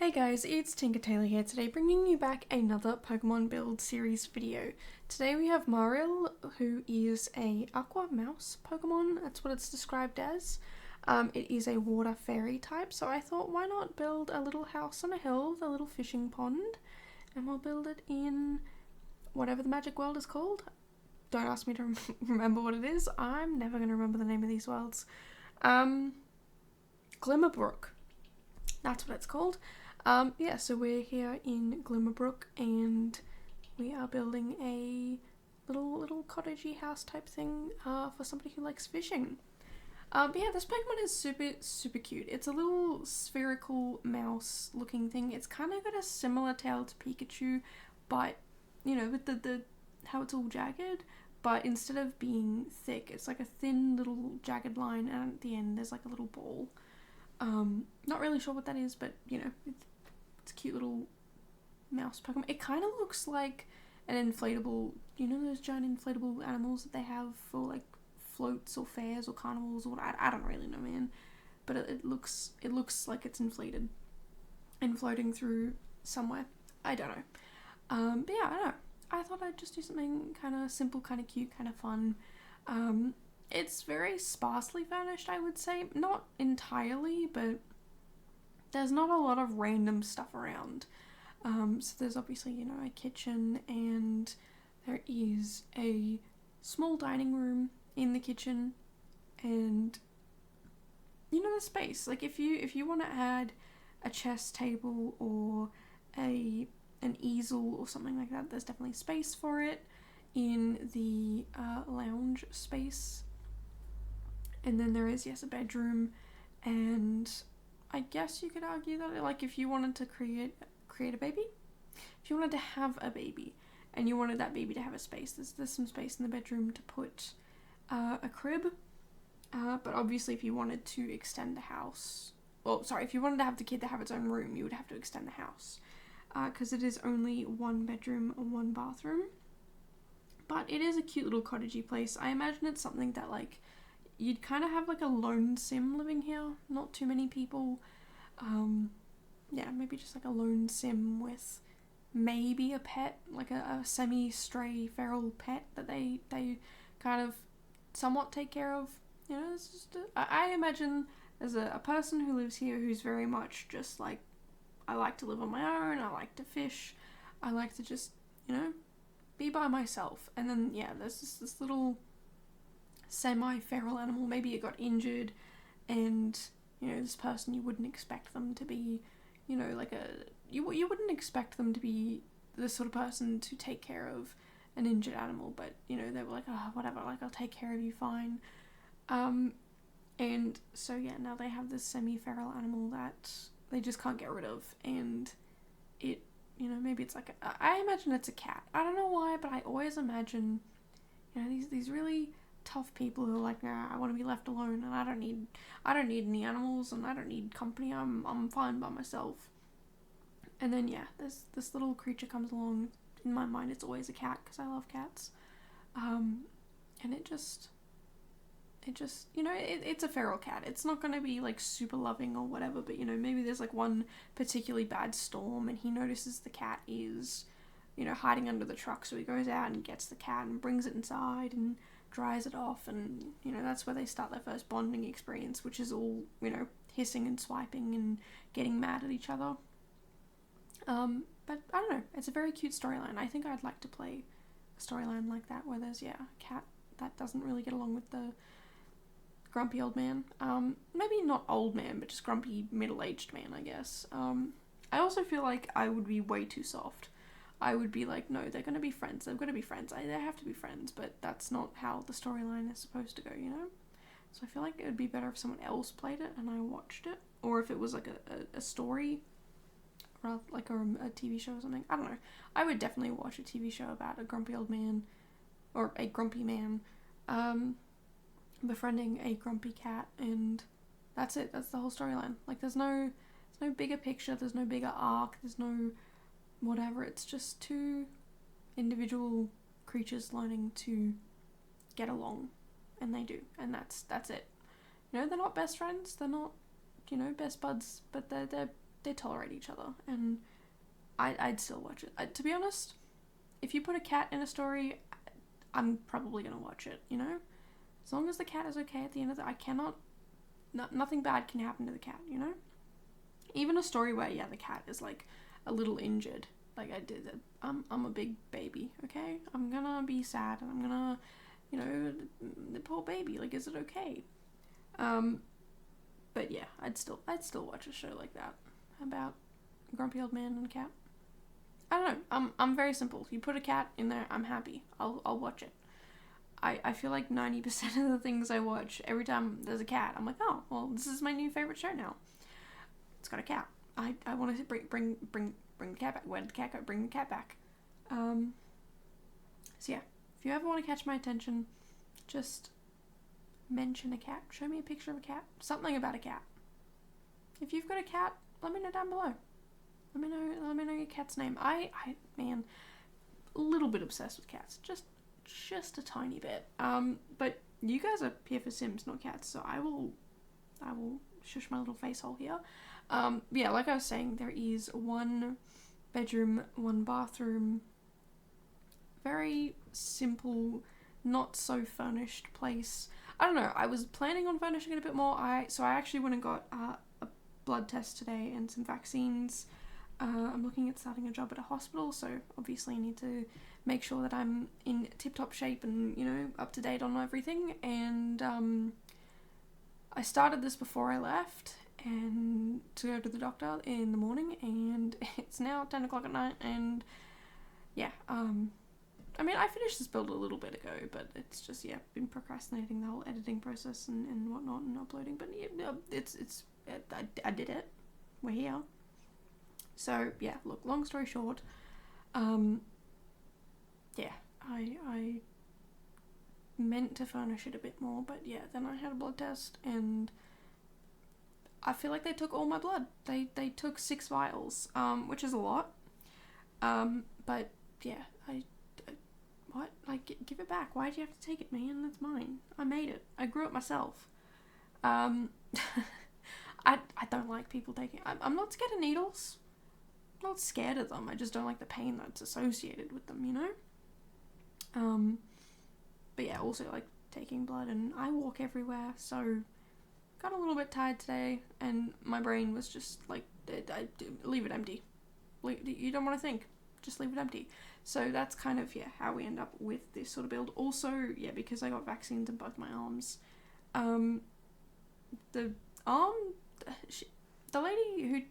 Hey guys, it's Tinker Tailor here today, bringing you back another Pokemon build series video. Today we have Marill, who is a aqua mouse Pokemon. That's what it's described as. It is a water fairy type, so I thought why not build a little house on a hill with a little fishing pond, and we'll build it in whatever the magic world is called. Don't ask me to remember what it is. I'm never going to remember the name of these worlds. Glimmerbrook. That's what it's called. Yeah, so we're here in Glimmerbrook and we are building a little cottagey house type thing for somebody who likes fishing. But yeah, this Pokemon is super cute. It's a little spherical mouse looking thing. It's kind of got a similar tail to Pikachu, but you know, with the how it's all jagged, but instead of being thick, it's like a thin little jagged line, and at the end there's like a little ball. Not really sure what that is, but you know, it's a cute little mouse Pokemon. It kind of looks like an inflatable, you know those giant inflatable animals that they have for like floats or fairs or carnivals or what? I don't really know, man. But it looks like it's inflated and floating through somewhere. I don't know. But yeah, I don't know. I thought I'd just do something kind of simple, kind of cute, kind of fun. It's very sparsely furnished, I would say. Not entirely, but there's not a lot of random stuff around. So there's obviously, you know, a kitchen, and there is a small dining room in the kitchen, and you know, the space. Like if you want to add a chess table or an easel or something like that, there's definitely space for it in the lounge space. And then there is, yes, a bedroom, and I guess you could argue that, like, if you wanted to create a baby, if you wanted to have a baby, and you wanted that baby to have a space, there's some space in the bedroom to put a crib. But obviously, if you wanted to extend the house, if you wanted to have the kid to have its own room, you would have to extend the house, because it is only one bedroom and one bathroom. But it is a cute little cottagey place. I imagine it's something that, like, you'd kind of have like a lone sim living here, not too many people. Yeah, maybe just like a lone sim with maybe a pet, like a semi-stray feral pet that they kind of somewhat take care of. You know, it's just I imagine there's a person who lives here who's very much just like, I like to live on my own, I like to fish, I like to just, you know, be by myself. And then yeah, there's just this little semi-feral animal. Maybe it got injured, and you know, this person, you wouldn't expect them to be, you know, like you wouldn't expect them to be the sort of person to take care of an injured animal, but you know, they were like, oh, whatever, like, I'll take care of you, fine. And so yeah, now they have this semi-feral animal that they just can't get rid of, and it, you know, maybe it's like I imagine it's a cat. I don't know why, but I always imagine, you know, these really tough people who are like, nah, I want to be left alone, and I don't need any animals, and I don't need company. I'm fine by myself. And then yeah, this little creature comes along. In my mind, it's always a cat because I love cats. And it just, you know, it's a feral cat. It's not going to be like super loving or whatever, but you know, maybe there's like one particularly bad storm and he notices the cat is, you know, hiding under the truck, so he goes out and gets the cat and brings it inside and dries it off, and you know, that's where they start their first bonding experience, which is all, you know, hissing and swiping and getting mad at each other. But I don't know, it's a very cute storyline. I think I'd like to play a storyline like that, where there's, yeah, a cat that doesn't really get along with the grumpy old man. Maybe not old man, but just grumpy middle-aged man, I guess. I also feel like I would be way too soft. I would be like, no, they're going to be friends. They've got to be friends. They have to be friends, but that's not how the storyline is supposed to go, you know? So I feel like it would be better if someone else played it and I watched it, or if it was like a story, rather like a TV show or something. I don't know. I would definitely watch a TV show about a grumpy old man, or a grumpy man, befriending a grumpy cat, and that's it. That's the whole storyline. Like, there's no bigger picture, there's no bigger arc, there's no whatever. It's just two individual creatures learning to get along, and they do, and that's it. You know, they're not best friends, they're not, you know, best buds, but they're they tolerate each other, and I'd still watch it. To be honest, if you put a cat in a story, I'm probably gonna watch it, you know? As long as the cat is okay at the end of I cannot, nothing bad can happen to the cat, you know? Even a story where, yeah, the cat is, like, a little injured, like I did, I'm a big baby, okay? I'm gonna be sad, and I'm gonna, you know, the poor baby, like, is it okay? But yeah, I'd still watch a show like that, about a grumpy old man and a cat. I don't know, I'm very simple. You put a cat in there, I'm happy. I'll watch it. I feel like 90% of the things I watch, every time there's a cat, I'm like, oh, well, this is my new favorite show now. It's got a cat. I want to bring the cat back. Where did the cat go? Bring the cat back. So yeah, if you ever want to catch my attention, just mention a cat. Show me a picture of a cat. Something about a cat. If you've got a cat, let me know down below. Let me know your cat's name. Man, a little bit obsessed with cats. Just a tiny bit. But you guys are here for Sims, not cats, so I will shush my little face hole here. Yeah, like I was saying, there is 1 bedroom, 1 bathroom, very simple, not so furnished place. I don't know, I was planning on furnishing it a bit more. So I actually went and got a blood test today and some vaccines. I'm looking at starting a job at a hospital, so obviously I need to make sure that I'm in tip-top shape and, you know, up to date on everything. And I started this before I left and to go to the doctor in the morning, and it's now 10 o'clock at night, and yeah, I mean, I finished this build a little bit ago, but it's just, yeah, been procrastinating the whole editing process and whatnot and uploading, but yeah, I did it. We're here. So, yeah, look, long story short, yeah, I meant to furnish it a bit more, but yeah, then I had a blood test, and I feel like they took all my blood. They took 6 vials, which is a lot, but yeah, what? Like, give it back. Why'd you have to take it, man? That's mine. I made it. I grew it myself. I don't like people taking... I'm not scared of needles. I'm not scared of them. I just don't like the pain that's associated with them, you know? But yeah, also, like, taking blood, and I walk everywhere, so got a little bit tired today, and my brain was just like, leave it empty. You don't want to think. Just leave it empty. So that's kind of, yeah, how we end up with this sort of build. Also, yeah, because I got vaccines in both my arms, the lady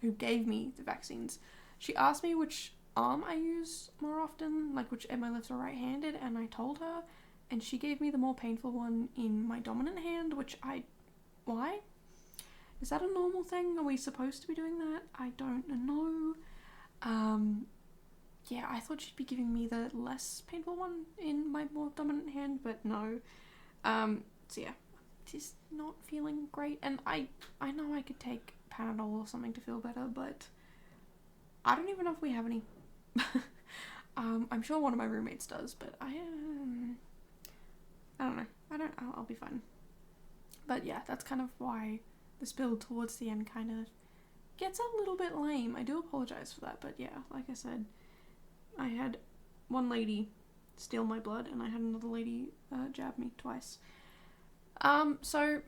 who gave me the vaccines, she asked me which arm I use more often, like which, am I left or right-handed, and I told her, and she gave me the more painful one in my dominant hand, which why? Is that a normal thing? Are we supposed to be doing that? I don't know. Yeah, I thought she'd be giving me the less painful one in my more dominant hand, but no. So yeah, just not feeling great, and I know I could take Panadol or something to feel better, but I don't even know if we have any. I'm sure one of my roommates does, but I don't know. I'll be fine. But yeah, that's kind of why this build towards the end kind of gets a little bit lame. I do apologize for that, but yeah, like I said, I had one lady steal my blood, and I had another lady jab me twice. So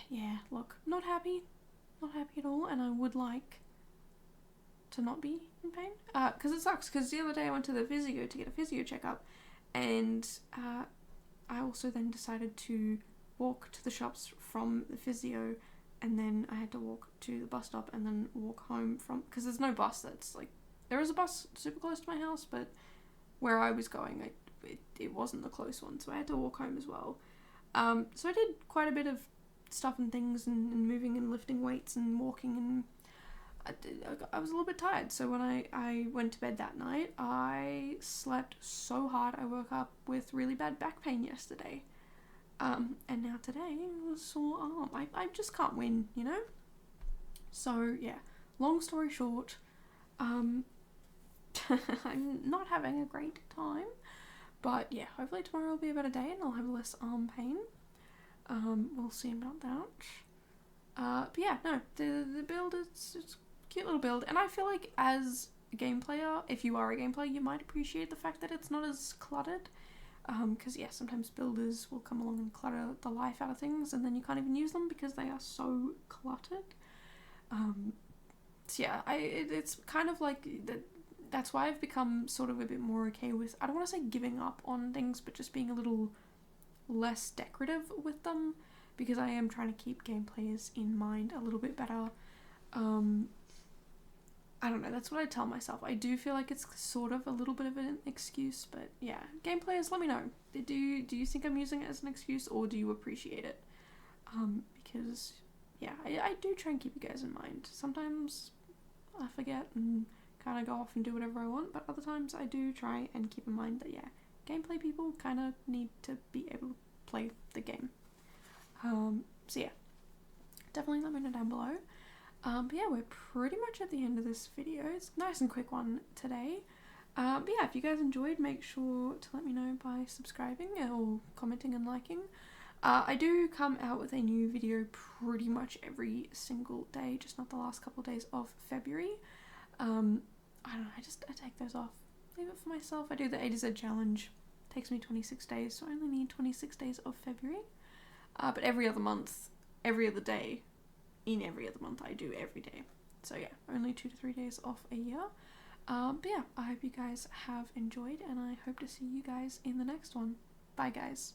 yeah, look, not happy at all, and I would like to not be in pain, because it sucks, because the other day I went to the physio to get a physio checkup, and I also then decided to walk to the shops from the physio, and then I had to walk to the bus stop and then walk home from, because there's no bus that's like, there is a bus super close to my house, but where I was going, it wasn't the close one, so I had to walk home as well. So I did quite a bit of stuff and things, and moving and lifting weights and walking, and I was a little bit tired, so when I went to bed that night, I slept so hard I woke up with really bad back pain yesterday. And now today, it was a sore arm. I just can't win, you know? So, yeah, long story short, I'm not having a great time, but yeah, hopefully tomorrow will be a better day and I'll have less arm pain. We'll see about that. But yeah, no, the build is it's a cute little build, and I feel like as a game player, if you are a game player, you might appreciate the fact that it's not as cluttered. Because yeah, sometimes builders will come along and clutter the life out of things, and then you can't even use them because they are so cluttered. So yeah, it's kind of like that's why I've become sort of a bit more okay with, I don't want to say giving up on things, but just being a little less decorative with them, because I am trying to keep game players in mind a little bit better. I don't know, that's what I tell myself. I do feel like it's sort of a little bit of an excuse, but yeah, game players, let me know. Do you think I'm using it as an excuse, or do you appreciate it? Because yeah, I do try and keep you guys in mind. Sometimes I forget and kind of go off and do whatever I want, but other times I do try and keep in mind that yeah, gameplay people kind of need to be able to play the game. So yeah, definitely let me know down below. But yeah, we're pretty much at the end of this video. It's a nice and quick one today. But yeah, if you guys enjoyed, make sure to let me know by subscribing or commenting and liking. I do come out with a new video pretty much every single day, just not the last couple of days of February. I don't know, I take those off. Leave it for myself. I do the A to Z challenge. It takes me 26 days, so I only need 26 days of February. But every other month, every other day, in every other month, I do every day. So yeah, only 2 to 3 days off a year. But yeah, I hope you guys have enjoyed, and I hope to see you guys in the next one. Bye guys.